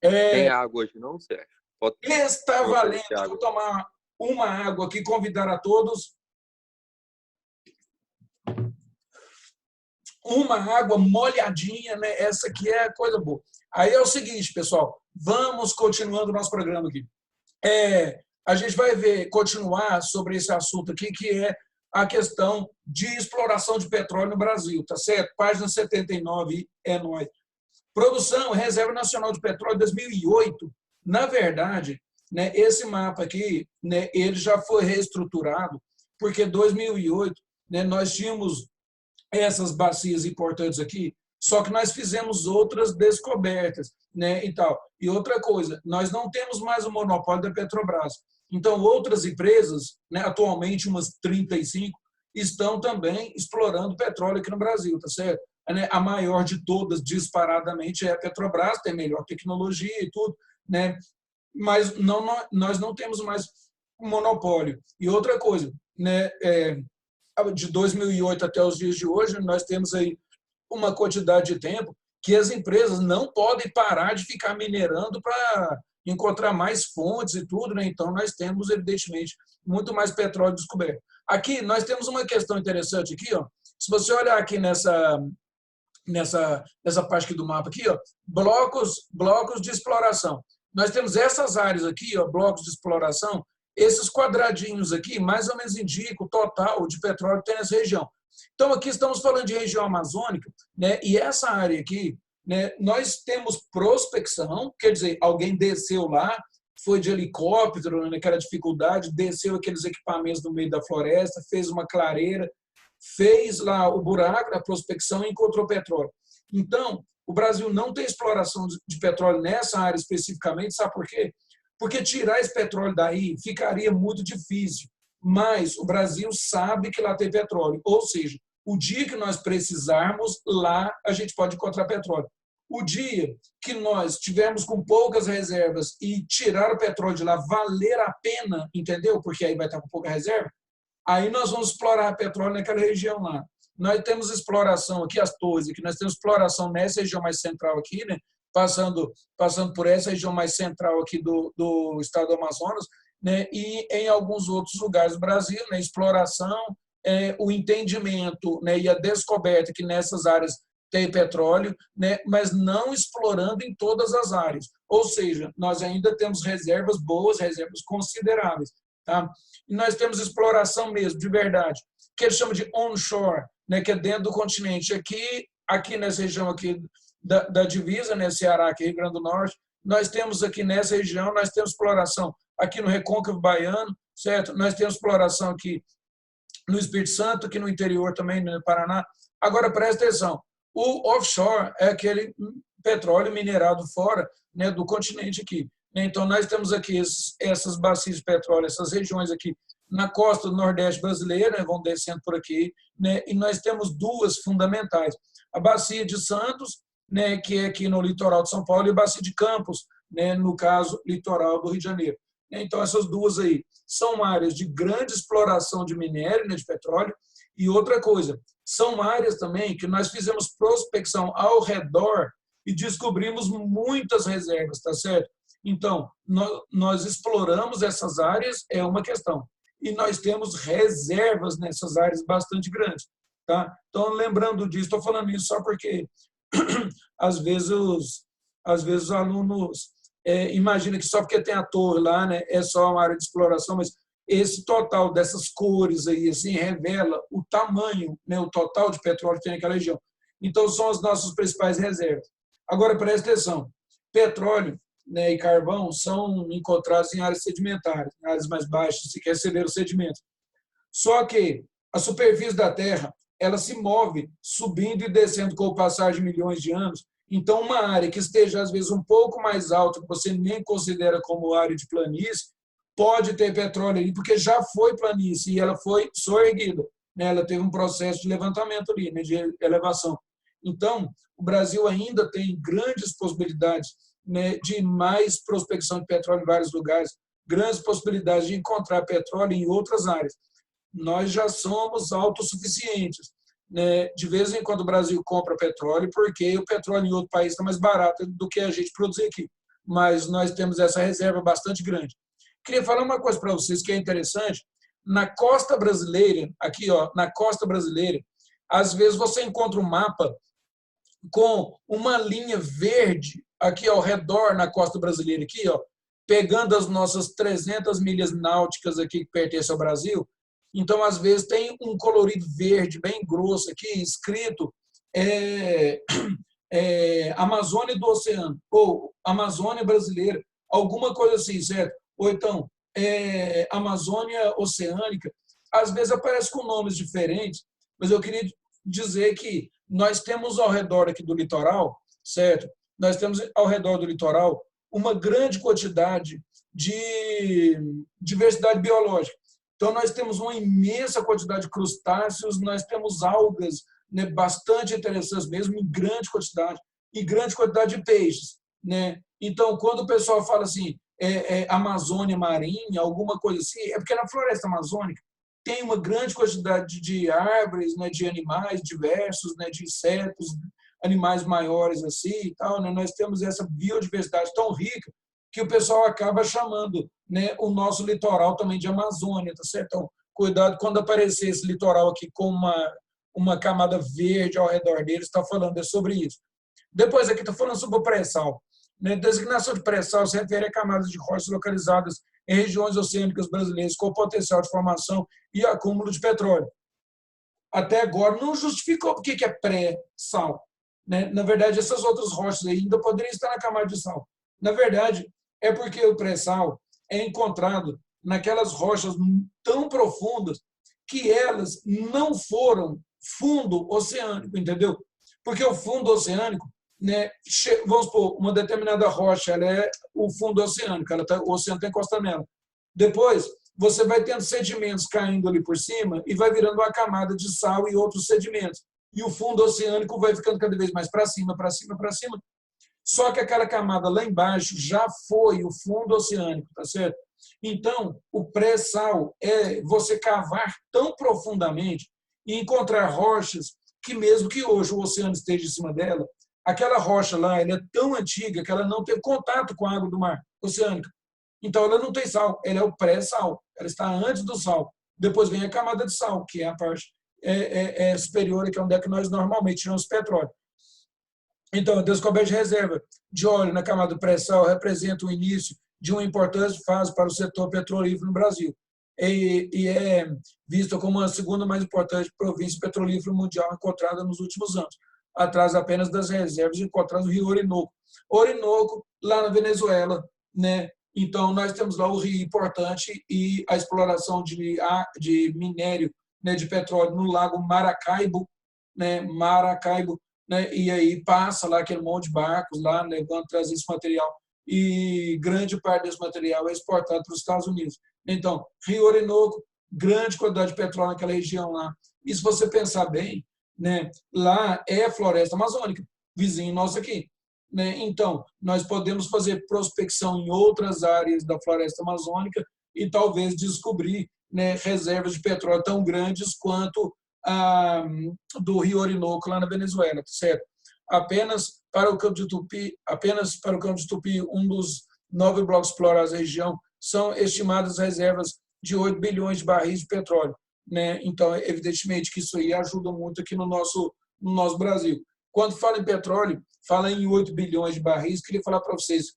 Tem água hoje não, Sérgio? Pode Está valendo. água. Vou tomar uma água aqui, convidar a todos. Uma água molhadinha, né? Essa aqui é a coisa boa. Aí é o seguinte, pessoal, vamos continuando o nosso programa aqui. A gente vai continuar sobre esse assunto aqui, que é a questão de exploração de petróleo no Brasil, tá certo? Página 79, é nóis. Produção, Reserva Nacional de Petróleo 2008. Na verdade, né, esse mapa aqui, né, ele já foi reestruturado, porque em 2008, né, nós tínhamos essas bacias importantes aqui, só que nós fizemos outras descobertas, né, e tal. E outra coisa, nós não temos mais o monopólio da Petrobras. Então, outras empresas, né, atualmente umas 35, estão também explorando petróleo aqui no Brasil, tá certo? A maior de todas, disparadamente, é a Petrobras, tem melhor tecnologia e tudo, né? Mas nós não temos mais monopólio. E outra coisa, né, de 2008 até os dias de hoje, nós temos aí uma quantidade de tempo que as empresas não podem parar de ficar minerando para encontrar mais fontes e tudo, né? Então, nós temos, evidentemente, muito mais petróleo descoberto. Aqui, nós temos uma questão interessante aqui, ó. Se você olhar aqui nessa parte aqui do mapa, aqui, ó, blocos de exploração. Nós temos essas áreas aqui, ó, blocos de exploração. Esses quadradinhos aqui, mais ou menos, indicam o total de petróleo que tem nessa região. Então, aqui estamos falando de região amazônica, né? E essa área aqui, né, nós temos prospecção, quer dizer, alguém desceu lá, foi de helicóptero, naquela dificuldade, desceu aqueles equipamentos no meio da floresta, fez uma clareira, fez lá o buraco da prospecção e encontrou petróleo. Então, o Brasil não tem exploração de petróleo nessa área especificamente, sabe por quê? Porque tirar esse petróleo daí ficaria muito difícil, mas o Brasil sabe que lá tem petróleo, ou seja, o dia que nós precisarmos, lá a gente pode encontrar petróleo. O dia que nós tivermos com poucas reservas e tirar o petróleo de lá valer a pena, entendeu? Porque aí vai estar com pouca reserva, aí nós vamos explorar petróleo naquela região lá. Nós temos exploração aqui, as torres, aqui nós temos exploração nessa região mais central aqui, né? Passando por essa região mais central aqui do estado do Amazonas, né? E em alguns outros lugares do Brasil, né? Exploração, o entendimento, né? E a descoberta que nessas áreas tem petróleo, né? Mas não explorando em todas as áreas. Ou seja, nós ainda temos reservas boas, reservas consideráveis. Tá? E nós temos exploração mesmo, de verdade, que eles chamam de onshore, né, que é dentro do continente. Aqui nessa região aqui da divisa, né, Ceará, aqui, Rio Grande do Norte, nós temos aqui nessa região, nós temos exploração aqui no Recôncavo Baiano, certo? Nós temos exploração aqui no Espírito Santo, aqui no interior também, no Paraná. Agora, presta atenção, o offshore é aquele petróleo minerado fora, né, do continente aqui. Então, nós temos aqui essas bacias de petróleo, essas regiões aqui na costa do Nordeste brasileiro, né, vão descendo por aqui, né, e nós temos duas fundamentais. A bacia de Santos, né, que é aqui no litoral de São Paulo, e a bacia de Campos, né, no caso, litoral do Rio de Janeiro. Então, essas duas aí são áreas de grande exploração de minério, né, de petróleo, e outra coisa, são áreas também que nós fizemos prospecção ao redor e descobrimos muitas reservas, tá certo? Então, nós exploramos essas áreas, é uma questão. E nós temos reservas nessas áreas bastante grandes. Tá? Então, lembrando disso, estou falando isso só porque, às vezes, os alunos imaginam que só porque tem a torre lá, né, é só uma área de exploração, mas esse total dessas cores aí, assim, revela o tamanho, né, o total de petróleo que tem naquela região. Então, são as nossas principais reservas. Agora, presta atenção, petróleo, né, e carvão são encontrados em áreas sedimentares, em áreas mais baixas, que receberam sedimentos. Só que a superfície da Terra, ela se move subindo e descendo com o passar de milhões de anos. Então, uma área que esteja, às vezes, um pouco mais alta, que você nem considera como área de planície, pode ter petróleo ali, porque já foi planície e ela foi soerguida, né? Ela teve um processo de levantamento ali, né, de elevação. Então, o Brasil ainda tem grandes possibilidades, né, de mais prospecção de petróleo em vários lugares, grandes possibilidades de encontrar petróleo em outras áreas. Nós já somos autossuficientes, né? De vez em quando o Brasil compra petróleo porque o petróleo em outro país está mais barato do que a gente produzir aqui. mas nós temos essa reserva bastante grande. Queria falar uma coisa para vocês que é interessante. Na costa brasileira, aqui, ó, na costa brasileira, às vezes você encontra um mapa com uma linha verde aqui ao redor na costa brasileira, aqui, ó, pegando as nossas 300 milhas náuticas aqui que pertencem ao Brasil. Então, às vezes, tem um colorido verde bem grosso aqui, escrito Amazônia do Oceano, ou Amazônia Brasileira, alguma coisa assim, certo? Ou então, Amazônia Oceânica. Às vezes aparece com nomes diferentes, mas eu queria dizer que nós temos ao redor aqui do litoral, certo? Nós temos ao redor do litoral uma grande quantidade de diversidade biológica. Então, nós temos uma imensa quantidade de crustáceos, nós temos algas, né, bastante interessantes mesmo, em grande quantidade, e grande quantidade de peixes. Né? Então, quando o pessoal fala assim, Amazônia marinha, alguma coisa assim, é porque na floresta amazônica tem uma grande quantidade de árvores, né, de animais diversos, né, de insetos, animais maiores assim e tal, né? Nós temos essa biodiversidade tão rica que o pessoal acaba chamando, né, o nosso litoral também de Amazônia, tá certo? Então, cuidado quando aparecer esse litoral aqui com uma camada verde ao redor dele, está falando sobre isso. Depois aqui está falando sobre o pré-sal. Né? Designação de pré-sal se refere a camadas de rochas localizadas em regiões oceânicas brasileiras com potencial de formação e acúmulo de petróleo. Até agora não justificou o que é pré-sal. Né? Na verdade, essas outras rochas ainda poderiam estar na camada de sal. Na verdade, é porque o pré-sal é encontrado naquelas rochas tão profundas que elas não foram fundo oceânico, entendeu? Porque o fundo oceânico, né, vamos supor, uma determinada rocha, ela é o fundo oceânico, o oceano está encostado nela. Depois, você vai tendo sedimentos caindo ali por cima e vai virando uma camada de sal e outros sedimentos. E o fundo oceânico vai ficando cada vez mais para cima, para cima, para cima. Só que aquela camada lá embaixo já foi o fundo oceânico, tá certo? Então, o pré-sal é você cavar tão profundamente e encontrar rochas que, mesmo que hoje o oceano esteja em cima dela, aquela rocha lá ela é tão antiga que ela não teve contato com a água do mar oceânico. Então, ela não tem sal, ela é o pré-sal, ela está antes do sal. Depois vem a camada de sal, que é a parte superior, que é onde é que nós normalmente tiramos petróleo. Então, a descoberta de reserva de óleo na camada pré-sal representa o início de uma importante fase para o setor petrolífero no Brasil e é vista como a segunda mais importante província petrolífera mundial encontrada nos últimos anos, atrás apenas das reservas encontradas no Rio Orinoco. Orinoco, lá na Venezuela, né? Então, nós temos lá o rio importante e a exploração de minério, né, de petróleo no lago Maracaibo, né? Maracaibo, né? E aí passa lá aquele monte de barcos lá, levando, trazendo esse material. E grande parte desse material é exportado para os Estados Unidos. Então, Rio Orinoco, grande quantidade de petróleo naquela região lá. E se você pensar bem, né, lá é a floresta amazônica, vizinho nosso aqui. Né? Então, nós podemos fazer prospecção em outras áreas da floresta amazônica e talvez descobrir, né, reservas de petróleo tão grandes quanto a do Rio Orinoco, lá na Venezuela, certo? Apenas para o Campo de Tupi, um dos 9 blocos explorados da região, são estimadas reservas de 8 bilhões de barris de petróleo. Né? Então, evidentemente que isso aí ajuda muito aqui no nosso Brasil. Quando fala em petróleo, fala em 8 bilhões de barris. Queria falar para vocês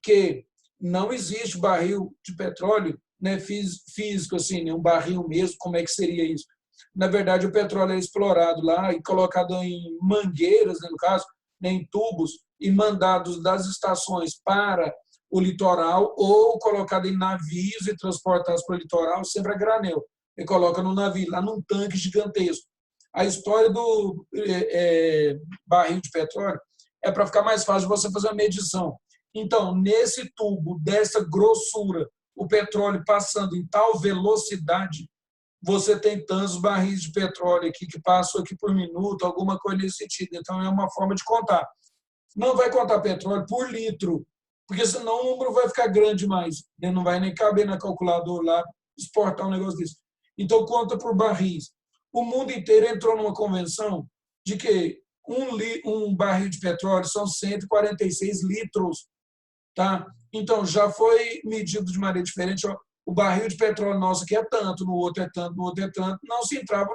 que não existe barril de petróleo, né, físico, assim, né, um barril mesmo, como é que seria isso? Na verdade, o petróleo é explorado lá e colocado em mangueiras, né, no caso, né, em tubos, e mandados das estações para o litoral ou colocado em navios e transportados para o litoral, sempre a granel. E coloca no navio, lá num tanque gigantesco. A história do barril de petróleo é para ficar mais fácil de você fazer a medição. Então, nesse tubo, dessa grossura, o petróleo passando em tal velocidade, você tem tantos barris de petróleo aqui que passam aqui por minuto, alguma coisa nesse sentido. Então, é uma forma de contar. Não vai contar petróleo por litro, porque senão o número vai ficar grande demais. Né? Não vai nem caber na calculadora lá exportar um negócio desse. Então, conta por barris. O mundo inteiro entrou numa convenção de que um barril de petróleo são 146 litros. Tá? Então, já foi medido de maneira diferente. Ó, o barril de petróleo nosso aqui é tanto, no outro é tanto, no outro é tanto. Não se entrava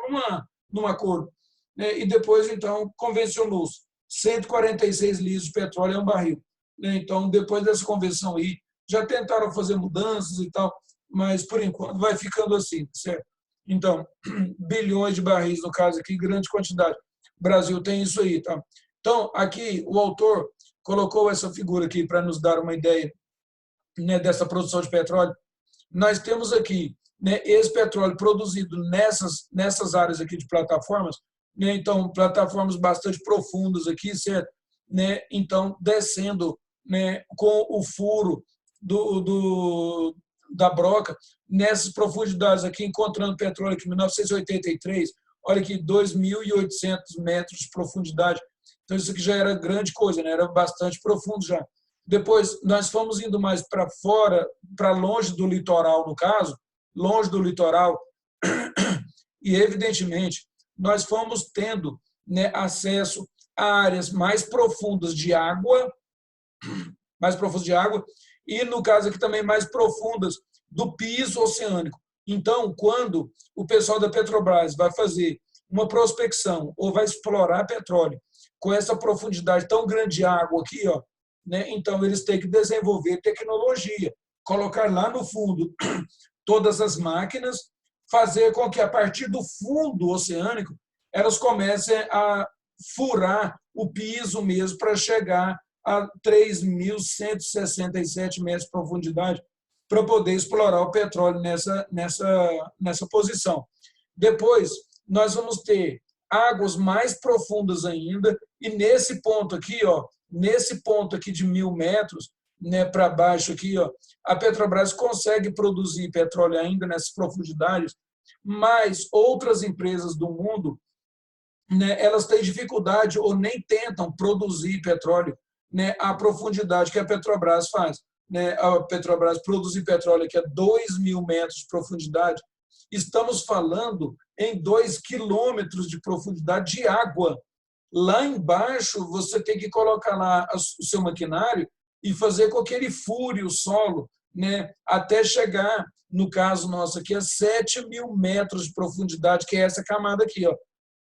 numa acordo. Né? E depois, então, convencionou-se. 146 litros de petróleo é um barril. Né? Então, depois dessa convenção aí, já tentaram fazer mudanças e tal, mas, por enquanto, vai ficando assim, certo? Então, bilhões de barris, no caso aqui, grande quantidade. O Brasil tem isso aí. Tá? Então, aqui, o autor colocou essa figura aqui para nos dar uma ideia, né, dessa produção de petróleo. Nós temos aqui, né, esse petróleo produzido nessas áreas aqui de plataformas, né, então, plataformas bastante profundas aqui, certo? Né, então, descendo, né, com o furo da broca, nessas profundidades aqui, encontrando petróleo aqui em 1983, olha aqui, 2.800 metros de profundidade. Então, isso aqui já era grande coisa, né? Era bastante profundo já. Depois, nós fomos indo mais para fora, para longe do litoral, no caso, longe do litoral, e, evidentemente, nós fomos tendo, né, acesso a áreas mais profundas de água, e, no caso aqui, também mais profundas do piso oceânico. Então, quando o pessoal da Petrobras vai fazer uma prospecção ou vai explorar petróleo com essa profundidade tão grande de água aqui, ó, né, então eles têm que desenvolver tecnologia, colocar lá no fundo todas as máquinas, fazer com que, a partir do fundo oceânico, elas comecem a furar o piso mesmo para chegar a 3.167 metros de profundidade para poder explorar o petróleo nessa posição. Depois, nós vamos ter águas mais profundas ainda, e nesse ponto aqui, ó, nesse ponto aqui de 1.000 metros, né, para baixo aqui, ó, a Petrobras consegue produzir petróleo ainda nessas profundidades, mas outras empresas do mundo, né, elas têm dificuldade ou nem tentam produzir petróleo, né, à profundidade que a Petrobras faz. Né? A Petrobras produzir petróleo aqui a 2.000 metros de profundidade. Estamos falando em 2 quilômetros de profundidade de água. Lá embaixo, você tem que colocar lá o seu maquinário e fazer com que ele fure o solo, né, até chegar, no caso nosso aqui, a 7.000 metros de profundidade, que é essa camada aqui, ó,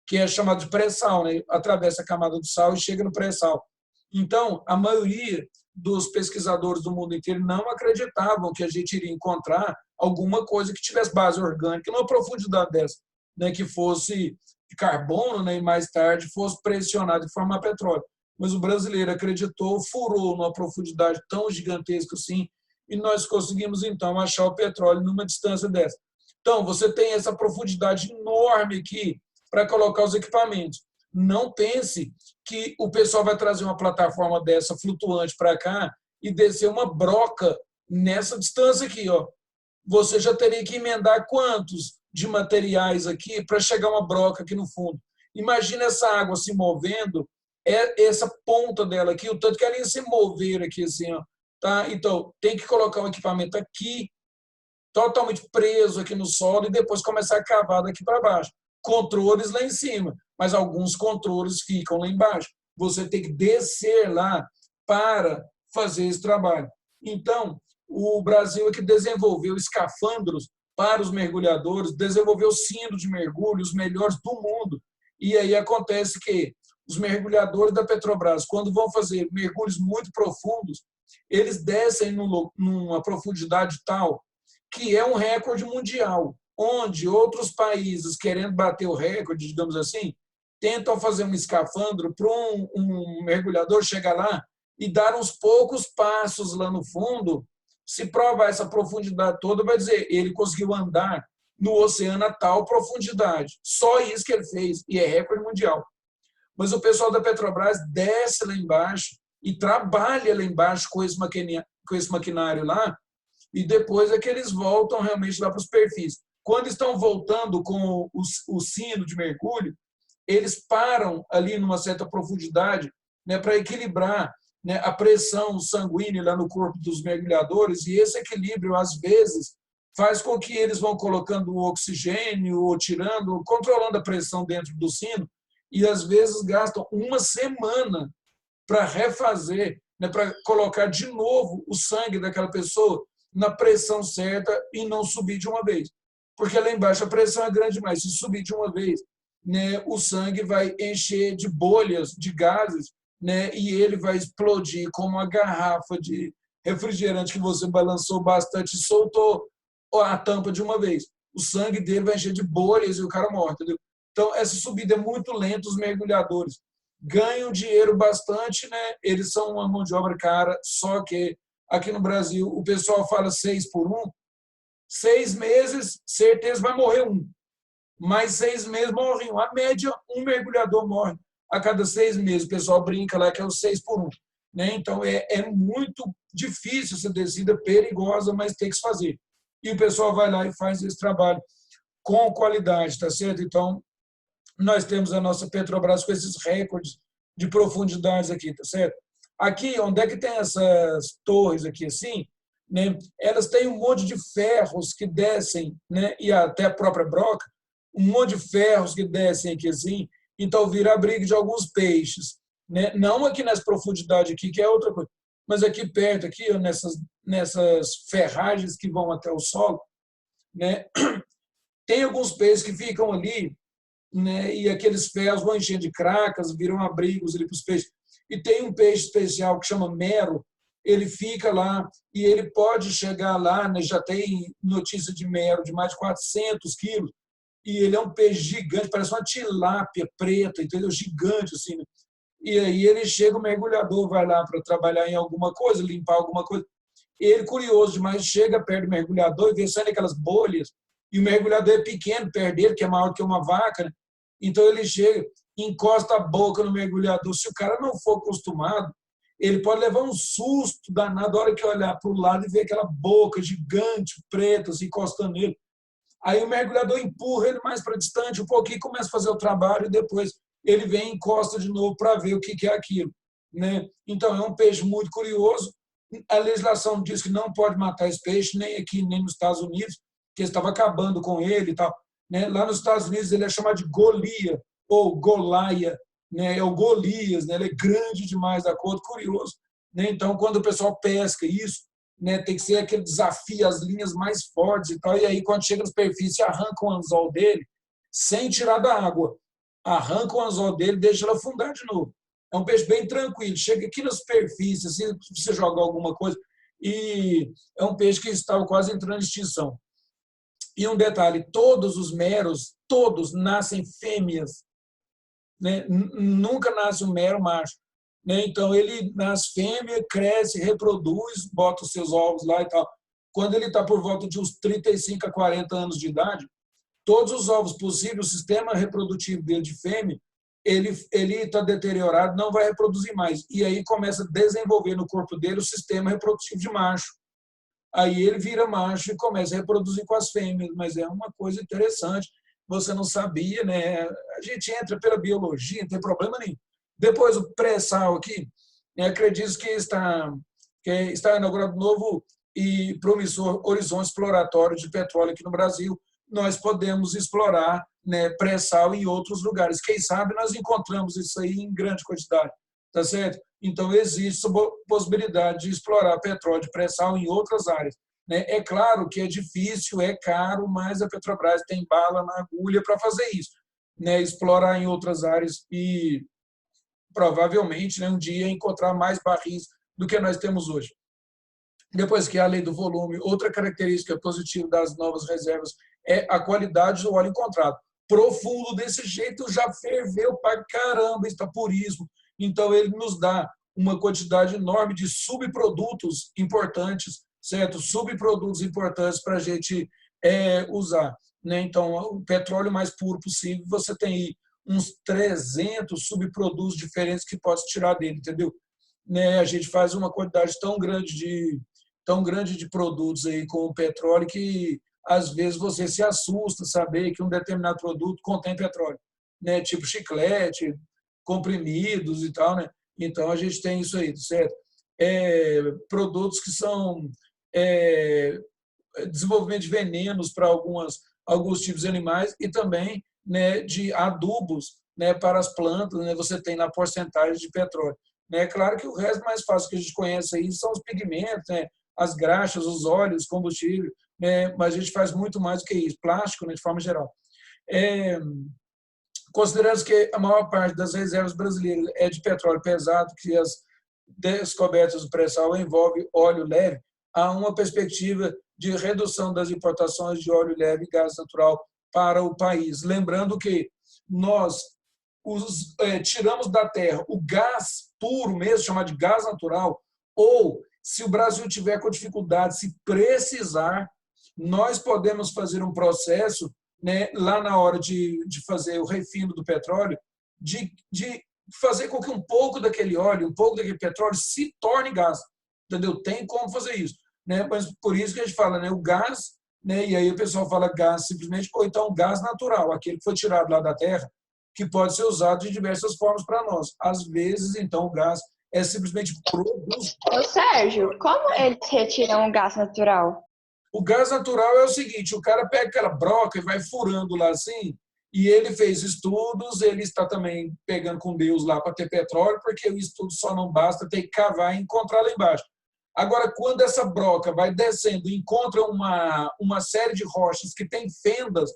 que é chamada de pré-sal, né? Atravessa a camada do sal e chega no pré-sal. Então, a maioria dos pesquisadores do mundo inteiro não acreditavam que a gente iria encontrar alguma coisa que tivesse base orgânica numa profundidade dessa, né, que fosse carbono, né, e mais tarde fosse pressionado e formar petróleo. Mas o brasileiro acreditou, furou numa profundidade tão gigantesca assim, e nós conseguimos, então, achar o petróleo numa distância dessa. Então, você tem essa profundidade enorme aqui para colocar os equipamentos. Não pense que o pessoal vai trazer uma plataforma dessa flutuante para cá e descer uma broca nessa distância aqui, ó. Você já teria que emendar quantos de materiais aqui para chegar uma broca aqui no fundo. Imagina essa água se movendo, essa ponta dela aqui, o tanto que ela ia se mover aqui assim, ó, tá? Então, tem que colocar um equipamento aqui, totalmente preso aqui no solo, e depois começar a cavar daqui para baixo. Controles lá em cima, mas alguns controles ficam lá embaixo. Você tem que descer lá para fazer esse trabalho. Então, o Brasil é que desenvolveu escafandros para os mergulhadores, desenvolveu cinto de mergulho, os melhores do mundo. E aí acontece que os mergulhadores da Petrobras, quando vão fazer mergulhos muito profundos, eles descem numa profundidade tal que é um recorde mundial, onde outros países, querendo bater o recorde, digamos assim, tentam fazer um escafandro para um mergulhador chegar lá e dar uns poucos passos lá no fundo. Se provar essa profundidade toda, vai dizer, ele conseguiu andar no oceano a tal profundidade. Só isso que ele fez, e é recorde mundial. Mas o pessoal da Petrobras desce lá embaixo e trabalha lá embaixo com esse maquinário lá, e depois é que eles voltam realmente lá para os perfis. Quando estão voltando com o sino de mergulho, eles param ali numa certa profundidade, né, para equilibrar, né, a pressão sanguínea lá no corpo dos mergulhadores, e esse equilíbrio, às vezes, faz com que eles vão colocando o oxigênio ou tirando, controlando a pressão dentro do sino, e às vezes gastam uma semana para refazer, né, para colocar de novo o sangue daquela pessoa na pressão certa e não subir de uma vez. Porque lá embaixo a pressão é grande demais. Se subir de uma vez, né, o sangue vai encher de bolhas, de gases, né, e ele vai explodir como uma garrafa de refrigerante que você balançou bastante e soltou a tampa de uma vez. O sangue dele vai encher de bolhas e o cara morre, entendeu? Então, essa subida é muito lenta, os mergulhadores ganham dinheiro bastante, né? Eles são uma mão de obra cara, só que aqui no Brasil o pessoal fala 6 por 1, 6 meses, certeza vai morrer um. Mais 6 meses morre um. A média, um mergulhador morre a cada 6 meses. O pessoal brinca lá que é o 6 por 1. Né? Então, é muito difícil essa descida, perigosa, mas tem que se fazer. E o pessoal vai lá e faz esse trabalho com qualidade, tá certo? Então, nós temos a nossa Petrobras com esses recordes de profundidades aqui, tá certo? Aqui, onde é que tem essas torres aqui assim, né? Elas têm um monte de ferros que descem, né? E até a própria broca, um monte de ferros que descem aqui assim, então vira abrigo de alguns peixes, né? Não aqui nessa profundidade aqui, que é outra coisa, mas aqui perto, aqui, ó, nessas ferragens que vão até o solo, né? Tem alguns peixes que ficam ali, né, e aqueles ferros vão enchendo de cracas, viram abrigos ali para os peixes. E tem um peixe especial que chama mero, ele fica lá e ele pode chegar lá, né, já tem notícia de mero de mais de 400 quilos, e ele é um peixe gigante, parece uma tilápia preta, entendeu? Gigante, assim, né? E aí ele chega, o mergulhador vai lá para trabalhar em alguma coisa, limpar alguma coisa. Ele, curioso demais, chega perto do mergulhador e vê saindo aquelas bolhas, e o mergulhador é pequeno perto dele, que é maior que uma vaca, né? Então ele chega, encosta a boca no mergulhador. Se o cara não for acostumado, ele pode levar um susto danado na hora que olhar para o lado e ver aquela boca gigante, preta, assim, encostando nele. Aí o mergulhador empurra ele mais para distante um pouquinho, começa a fazer o trabalho e depois ele vem e encosta de novo para ver o que é aquilo, né? Então, é um peixe muito curioso. A legislação diz que não pode matar esse peixe, nem aqui, nem nos Estados Unidos, que estava acabando com ele e tal. Né? Lá nos Estados Unidos ele é chamado de Golia ou Golaia, né? É o Golias, né? Ele é grande demais da cor, curioso. Né? Então, quando o pessoal pesca isso, né, tem que ser aquele desafio, as linhas mais fortes e tal, e aí quando chega na superfície arranca o anzol dele sem tirar da água, arranca o anzol dele, deixa ele afundar de novo. É um peixe bem tranquilo, chega aqui na superfície, assim, você joga alguma coisa, e é um peixe que estava quase entrando em extinção. E um detalhe, todos os meros, todos nascem fêmeas, né? Nunca nasce um mero macho. Né? Então, ele nasce fêmea, cresce, reproduz, bota os seus ovos lá e tal. Quando ele está por volta de uns 35 a 40 anos de idade, todos os ovos possíveis, o sistema reprodutivo dele de fêmea, ele está deteriorado, não vai reproduzir mais. E aí começa a desenvolver no corpo dele o sistema reprodutivo de macho. Aí ele vira macho e começa a reproduzir com as fêmeas, mas é uma coisa interessante. Você não sabia, né? A gente entra pela biologia, não tem problema nenhum. Depois, o pré-sal aqui, acredito que está inaugurado um novo e promissor horizonte exploratório de petróleo aqui no Brasil. Nós podemos explorar, né, pré-sal em outros lugares. Quem sabe nós encontramos isso aí em grande quantidade, tá certo? Então, existe a possibilidade de explorar petróleo de pré-sal em outras áreas. Né? É claro que é difícil, é caro, mas a Petrobras tem bala na agulha para fazer isso. Né? Explorar em outras áreas e provavelmente, né, um dia encontrar mais barris do que nós temos hoje. Depois que a lei do volume, outra característica positiva das novas reservas é a qualidade do óleo encontrado. Profundo desse jeito já ferveu para caramba, está puríssimo. Então, ele nos dá uma quantidade enorme de subprodutos importantes, certo? Subprodutos importantes para a gente usar. Né? Então, o petróleo mais puro possível, você tem aí uns 300 subprodutos diferentes que pode tirar dele, entendeu? Né? A gente faz uma quantidade tão grande de produtos aí com o petróleo que às vezes você se assusta saber que um determinado produto contém petróleo, né? Tipo chiclete, comprimidos e tal, né? Então a gente tem isso aí, certo? Produtos que são desenvolvimento de venenos para alguns tipos de animais e também, né, de adubos, né, para as plantas, né, você tem na porcentagem de petróleo. né? Claro que o resto mais fácil que a gente conhece aí são os pigmentos, né? As graxas, os óleos, combustível, né? Mas a gente faz muito mais do que isso, plástico, né? De forma geral. Considerando que a maior parte das reservas brasileiras é de petróleo pesado, que as descobertas do pré-sal envolvem óleo leve, há uma perspectiva de redução das importações de óleo leve e gás natural para o país. Lembrando que nós tiramos da terra o gás puro mesmo, chamado de gás natural, ou, se o Brasil tiver com dificuldade, se precisar, nós podemos fazer um processo, né, lá na hora de fazer o refino do petróleo, de fazer com que um pouco daquele óleo, um pouco daquele petróleo se torne gás. Entendeu? Tem como fazer isso. Né? Mas por isso que a gente fala, né, o gás, né, e aí o pessoal fala gás simplesmente, ou então gás natural, aquele que foi tirado lá da terra, que pode ser usado de diversas formas para nós. Às vezes, então, o gás é simplesmente produzido. Ô, Sérgio, como eles retiram o gás natural? O gás natural é o seguinte, o cara pega aquela broca e vai furando lá assim, e ele fez estudos, ele está também pegando com Deus lá para ter petróleo, porque o estudo só não basta, tem que cavar e encontrar lá embaixo. Agora, quando essa broca vai descendo e encontra uma série de rochas que tem fendas,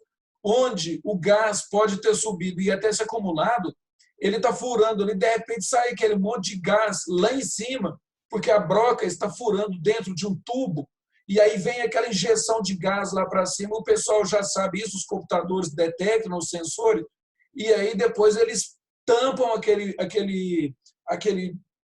onde o gás pode ter subido e até se acumulado, ele está furando ali, de repente sai aquele monte de gás lá em cima, porque a broca está furando dentro de um tubo, e aí vem aquela injeção de gás lá para cima, o pessoal já sabe isso, os computadores detectam, os sensores, e aí depois eles tampam aquele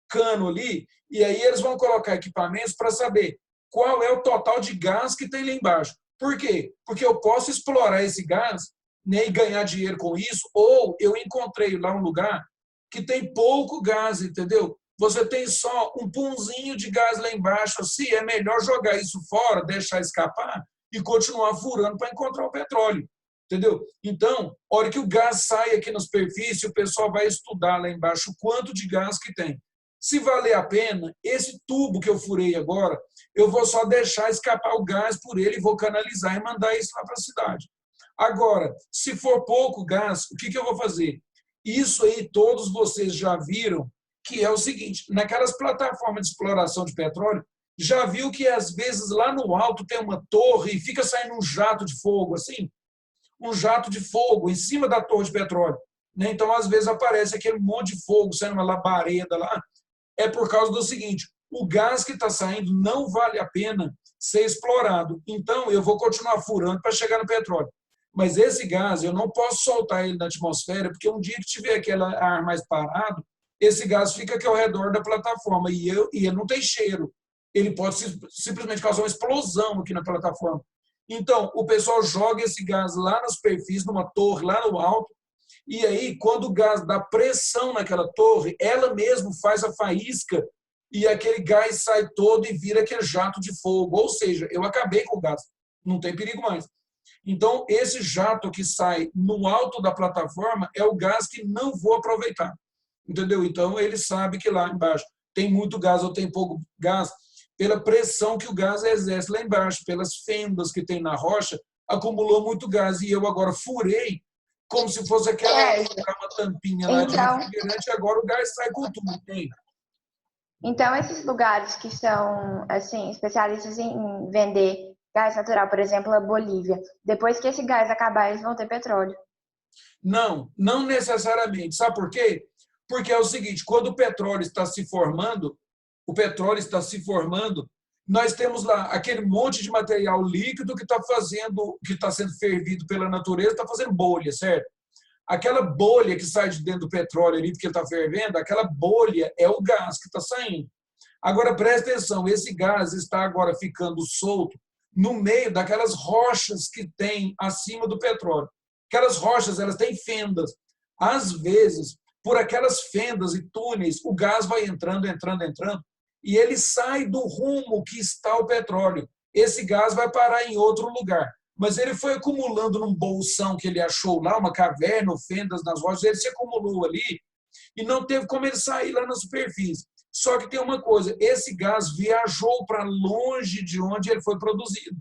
cano ali, e aí eles vão colocar equipamentos para saber qual é o total de gás que tem lá embaixo. Por quê? Porque eu posso explorar esse gás, né, e ganhar dinheiro com isso, ou eu encontrei lá um lugar que tem pouco gás, entendeu? Você tem só um punzinho de gás lá embaixo, assim, é melhor jogar isso fora, deixar escapar e continuar furando para encontrar o petróleo, entendeu? Então, a hora que o gás sai aqui na superfície, o pessoal vai estudar lá embaixo o quanto de gás que tem. Se valer a pena, esse tubo que eu furei agora, eu vou só deixar escapar o gás por ele e vou canalizar e mandar isso lá para a cidade. Agora, se for pouco gás, o que eu vou fazer? Isso aí todos vocês já viram, que é o seguinte, naquelas plataformas de exploração de petróleo, já viu que às vezes lá no alto tem uma torre e fica saindo um jato de fogo, assim? Um jato de fogo em cima da torre de petróleo. Então, às vezes aparece aquele monte de fogo, saindo uma labareda lá. É por causa do seguinte, o gás que está saindo não vale a pena ser explorado. Então, eu vou continuar furando para chegar no petróleo. Mas esse gás, eu não posso soltar ele na atmosfera, porque um dia que tiver aquele ar mais parado, esse gás fica aqui ao redor da plataforma e ele não tem cheiro. Ele pode simplesmente causar uma explosão aqui na plataforma. Então, o pessoal joga esse gás lá na superfície, numa torre, lá no alto, e aí, quando o gás dá pressão naquela torre, ela mesma faz a faísca e aquele gás sai todo e vira aquele jato de fogo. Ou seja, eu acabei com o gás. Não tem perigo mais. Então, esse jato que sai no alto da plataforma é o gás que não vou aproveitar. Entendeu? Então, ele sabe que lá embaixo tem muito gás ou tem pouco gás, pela pressão que o gás exerce lá embaixo, pelas fendas que tem na rocha, acumulou muito gás. E eu agora furei, como se fosse uma tampinha lá de refrigerante, e agora o gás sai com tudo. Hein? Então, esses lugares que são assim especialistas em vender gás natural, por exemplo, a Bolívia, depois que esse gás acabar, eles vão ter petróleo? Não, não necessariamente. Sabe por quê? Porque é o seguinte, quando o petróleo está se formando, nós temos lá aquele monte de material líquido que está sendo fervido pela natureza, está fazendo bolha, certo? Aquela bolha que sai de dentro do petróleo ali, porque ele está fervendo, aquela bolha é o gás que está saindo. Agora, presta atenção, esse gás está agora ficando solto no meio daquelas rochas que tem acima do petróleo. Aquelas rochas, elas têm fendas. Às vezes, por aquelas fendas e túneis, o gás vai entrando, e ele sai do rumo que está o petróleo. Esse gás vai parar em outro lugar. Mas ele foi acumulando num bolsão que ele achou lá, uma caverna, fendas nas rochas, ele se acumulou ali e não teve como ele sair lá na superfície. Só que tem uma coisa, esse gás viajou para longe de onde ele foi produzido.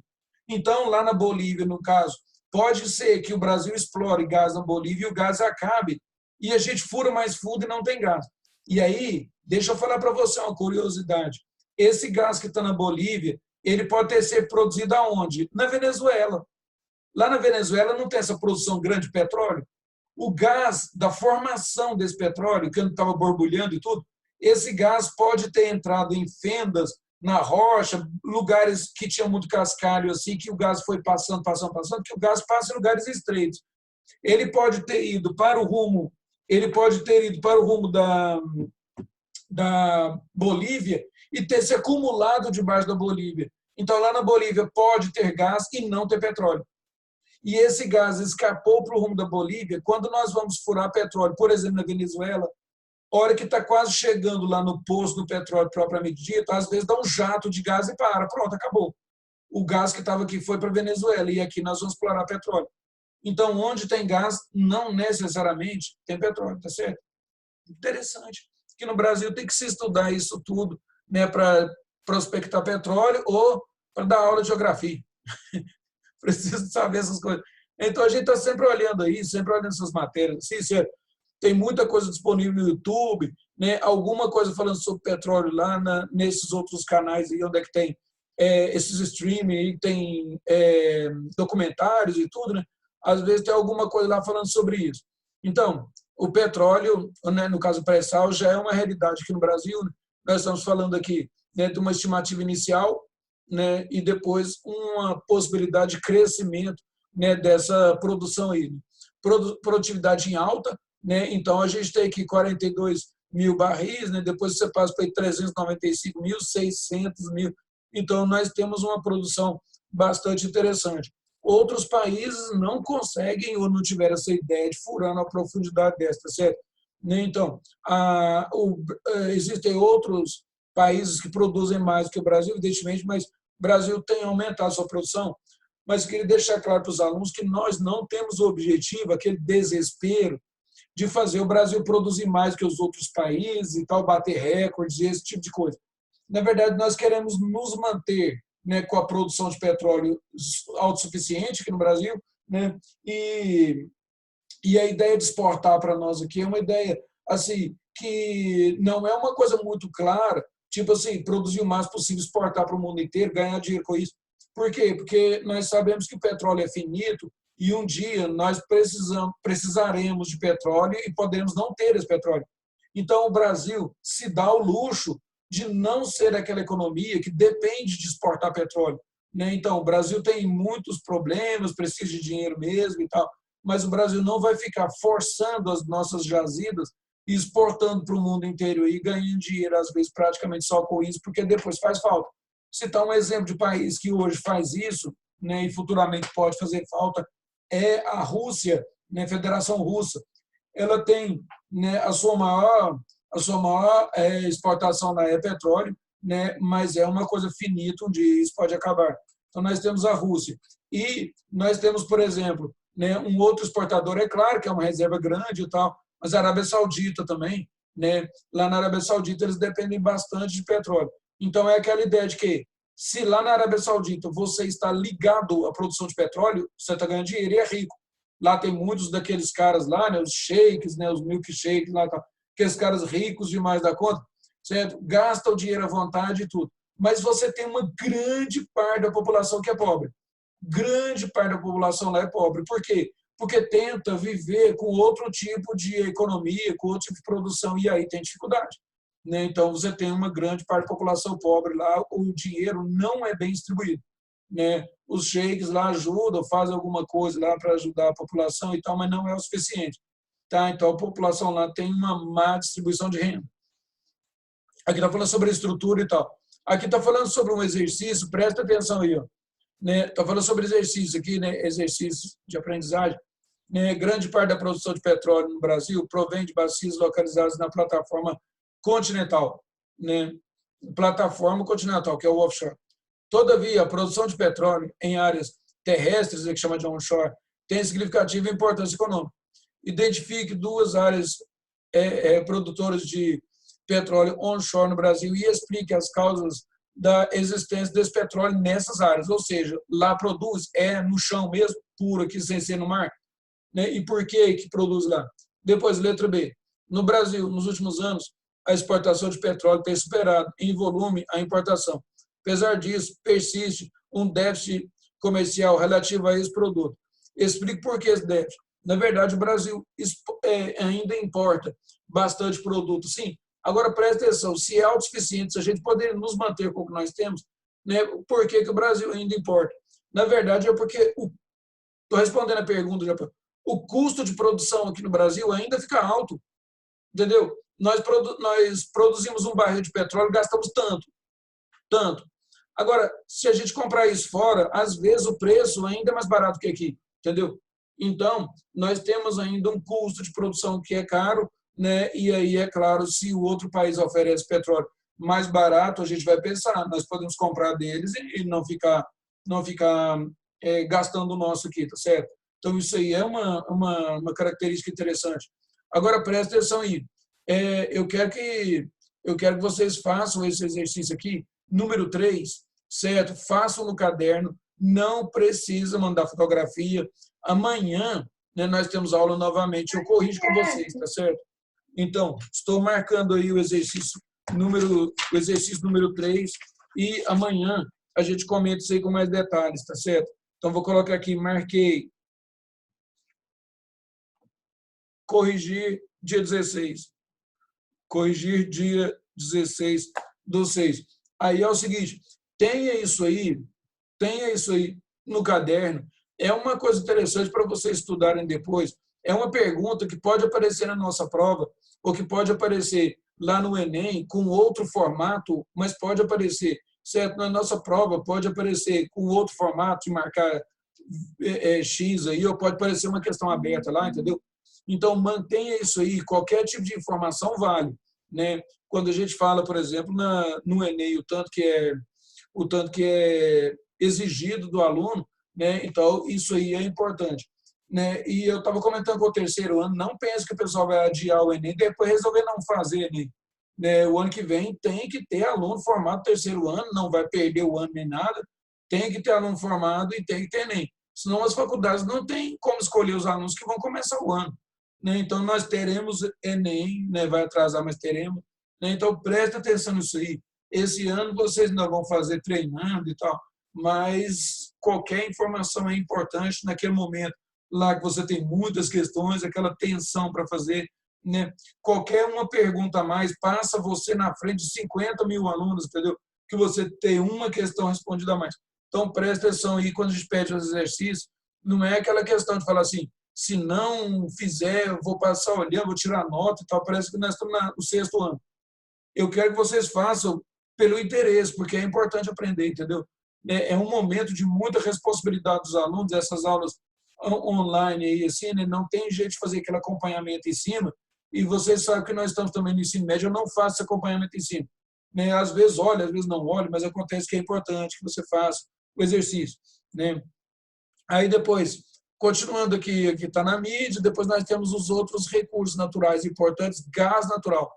Então, lá na Bolívia, no caso, pode ser que o Brasil explore gás na Bolívia e o gás acabe, e a gente fura mais fundo e não tem gás. E aí, deixa eu falar para você uma curiosidade. Esse gás que está na Bolívia, ele pode ter sido produzido aonde? Na Venezuela. Lá na Venezuela não tem essa produção grande de petróleo. O gás da formação desse petróleo, que estava borbulhando e tudo, esse gás pode ter entrado em fendas, na rocha, lugares que tinham muito cascalho, assim, que o gás foi passando, que o gás passa em lugares estreitos. Ele pode ter ido para o rumo, da Bolívia e ter se acumulado debaixo da Bolívia. Então, lá na Bolívia pode ter gás e não ter petróleo. E esse gás escapou para o rumo da Bolívia. Quando nós vamos furar petróleo, por exemplo, na Venezuela, a hora que está quase chegando lá no poço do petróleo propriamente dito, às vezes dá um jato de gás e para. Pronto, acabou. O gás que estava aqui foi para a Venezuela e aqui nós vamos explorar petróleo. Então, onde tem gás, não necessariamente tem petróleo, tá certo? Interessante. Que no Brasil tem que se estudar isso tudo, né, para prospectar petróleo ou para dar aula de geografia. Preciso saber essas coisas. Então, a gente está sempre olhando aí, sempre olhando essas matérias. Sincero, tem muita coisa disponível no YouTube, né? Alguma coisa falando sobre petróleo lá nesses outros canais aí, onde é que tem esses streaming, aí, tem documentários e tudo, né? Às vezes tem alguma coisa lá falando sobre isso. Então, o petróleo, né, no caso pré-sal, já é uma realidade aqui no Brasil. Né? Nós estamos falando aqui, né, de uma estimativa inicial, né, e depois uma possibilidade de crescimento, né, dessa produção aí. Produtividade em alta, né, então a gente tem aqui 42 mil barris, né, depois você passa para 395 mil, 600 mil. Então, nós temos uma produção bastante interessante. Outros países não conseguem ou não tiveram essa ideia de furar na profundidade desta, certo? Então, existem outros países que produzem mais que o Brasil, evidentemente, mas o Brasil tem aumentado a sua produção. Mas eu queria deixar claro para os alunos que nós não temos o objetivo, aquele desespero de fazer o Brasil produzir mais que os outros países e tal, bater recordes e esse tipo de coisa. Na verdade, nós queremos nos manter, né, com a produção de petróleo autossuficiente aqui no Brasil, né, e a ideia de exportar para nós aqui é uma ideia assim que não é uma coisa muito clara, tipo assim, produzir o máximo possível, exportar para o mundo inteiro, ganhar dinheiro com isso. Por quê? Porque nós sabemos que o petróleo é finito e um dia nós precisaremos de petróleo e podemos não ter esse petróleo. Então, o Brasil se dá o luxo de não ser aquela economia que depende de exportar petróleo. Né? Então, o Brasil tem muitos problemas, precisa de dinheiro mesmo e tal, mas o Brasil não vai ficar forçando as nossas jazidas e exportando para o mundo inteiro e ganhando dinheiro, às vezes, praticamente só com isso, porque depois faz falta. Citar um exemplo de país que hoje faz isso, né, e futuramente pode fazer falta, é a Rússia, né, a Federação Russa. Ela tem, né, a sua maior exportação lá é petróleo, né, mas é uma coisa finita, um dia isso pode acabar. Então, nós temos a Rússia. E nós temos, por exemplo, né, um outro exportador, é claro que é uma reserva grande e tal, mas a Arábia Saudita também. Né? Lá na Arábia Saudita, eles dependem bastante de petróleo. Então, é aquela ideia de que, se lá na Arábia Saudita você está ligado à produção de petróleo, você está ganhando dinheiro e é rico. Lá tem muitos daqueles caras lá, né, os sheiks, né, os milkshakes, lá, tá, aqueles caras ricos demais da conta, certo? Gasta o dinheiro à vontade e tudo. Mas você tem uma grande parte da população que é pobre. Grande parte da população lá é pobre. Por quê? Porque tenta viver com outro tipo de economia, com outro tipo de produção, e aí tem dificuldade. Né? Então, você tem uma grande parte da população pobre lá, o dinheiro não é bem distribuído. Né? Os sheiks lá ajudam, fazem alguma coisa lá para ajudar a população e tal, mas não é o suficiente. Tá? Então, a população lá tem uma má distribuição de renda. Aqui está falando sobre a estrutura e tal. Aqui está falando sobre um exercício, presta atenção aí. Né? Está falando sobre exercício aqui, né? Exercício de aprendizagem. Né? Grande parte da produção de petróleo no Brasil provém de bacias localizadas na plataforma continental. Né? Plataforma continental, que é o offshore. Todavia, a produção de petróleo em áreas terrestres, que chama de onshore, tem significativa importância econômica. Identifique duas áreas produtoras de petróleo onshore no Brasil e explique as causas da existência desse petróleo nessas áreas. Ou seja, lá produz, no chão mesmo, puro aqui, sem ser no mar. Né? E por que produz lá? Depois, letra B. No Brasil, nos últimos anos, a exportação de petróleo tem superado em volume a importação. Apesar disso, persiste um déficit comercial relativo a esse produto. Explico por que esse déficit. Na verdade, o Brasil ainda importa bastante produto, sim. Agora, preste atenção, se é autossuficiente, se a gente poder nos manter com o que nós temos, né, por que o Brasil ainda importa? Na verdade, é porque, estou respondendo a pergunta, o custo de produção aqui no Brasil ainda fica alto, entendeu? Nós produzimos um barril de petróleo e gastamos tanto. Agora, se a gente comprar isso fora, às vezes o preço ainda é mais barato que aqui, entendeu? Então, nós temos ainda um custo de produção que é caro, né? E aí, é claro, se o outro país oferece petróleo mais barato, a gente vai pensar, nós podemos comprar deles e não ficar gastando o nosso aqui, tá certo? Então, isso aí é uma característica interessante. Agora, presta atenção aí. Eu quero que vocês façam esse exercício aqui, número 3, certo? Façam no caderno, não precisa mandar fotografia. Amanhã, né, nós temos aula novamente, eu corrijo com vocês, tá certo? Então, estou marcando aí o exercício número 3 e amanhã a gente comenta isso aí com mais detalhes, tá certo? Então, vou colocar aqui, marquei, corrigir dia 16. Corrigir dia 16/6. Aí é o seguinte, tenha isso aí no caderno. É uma coisa interessante para vocês estudarem depois. É uma pergunta que pode aparecer na nossa prova ou que pode aparecer lá no Enem com outro formato, mas pode aparecer, certo? Na nossa prova pode aparecer com outro formato de marcar X aí, ou pode aparecer uma questão aberta lá, entendeu? Então, mantenha isso aí, qualquer tipo de informação vale, né? Quando a gente fala, por exemplo, no Enem, o tanto que é exigido do aluno, né? Então, isso aí é importante, né? E eu estava comentando com o terceiro ano, não pense que o pessoal vai adiar o Enem, depois resolver não fazer Enem, né? O ano que vem tem que ter aluno formado no terceiro ano, não vai perder o ano nem nada, tem que ter aluno formado e tem que ter Enem. Senão as faculdades não têm como escolher os alunos que vão começar o ano, né? Então, nós teremos Enem, né? Vai atrasar, mas teremos, né? Então, preste atenção nisso aí. Esse ano vocês ainda vão fazer treinando e tal, mas qualquer informação é importante naquele momento lá que você tem muitas questões, aquela tensão para fazer, né? Qualquer uma pergunta a mais passa você na frente de 50 mil alunos, entendeu? Que você tem uma questão respondida a mais. Então, preste atenção aí, quando a gente pede os exercícios, não é aquela questão de falar assim, se não fizer, eu vou passar olhando, vou tirar nota e tal, parece que nós estamos no 6º ano. Eu quero que vocês façam pelo interesse, porque é importante aprender, entendeu? É um momento de muita responsabilidade dos alunos, essas aulas online aí, assim, né? Não tem jeito de fazer aquele acompanhamento em cima, e vocês sabem que nós estamos também no ensino médio, eu não faço esse acompanhamento em cima, né? Às vezes olha, às vezes não olha, mas acontece que é importante que você faça o exercício, né? Aí depois, continuando aqui está na mídia, depois nós temos os outros recursos naturais importantes, gás natural.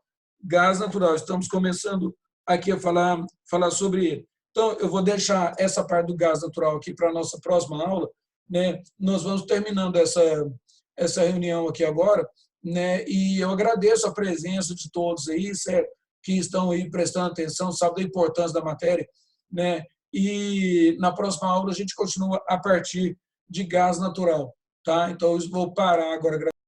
Gás natural, estamos começando aqui a falar sobre ele. Então, eu vou deixar essa parte do gás natural aqui para a nossa próxima aula, né? Nós vamos terminando essa reunião aqui agora, né? E eu agradeço a presença de todos aí, certo? Que estão aí prestando atenção, sabem da importância da matéria, né? E na próxima aula a gente continua a partir de gás natural, tá? Então, eu vou parar agora.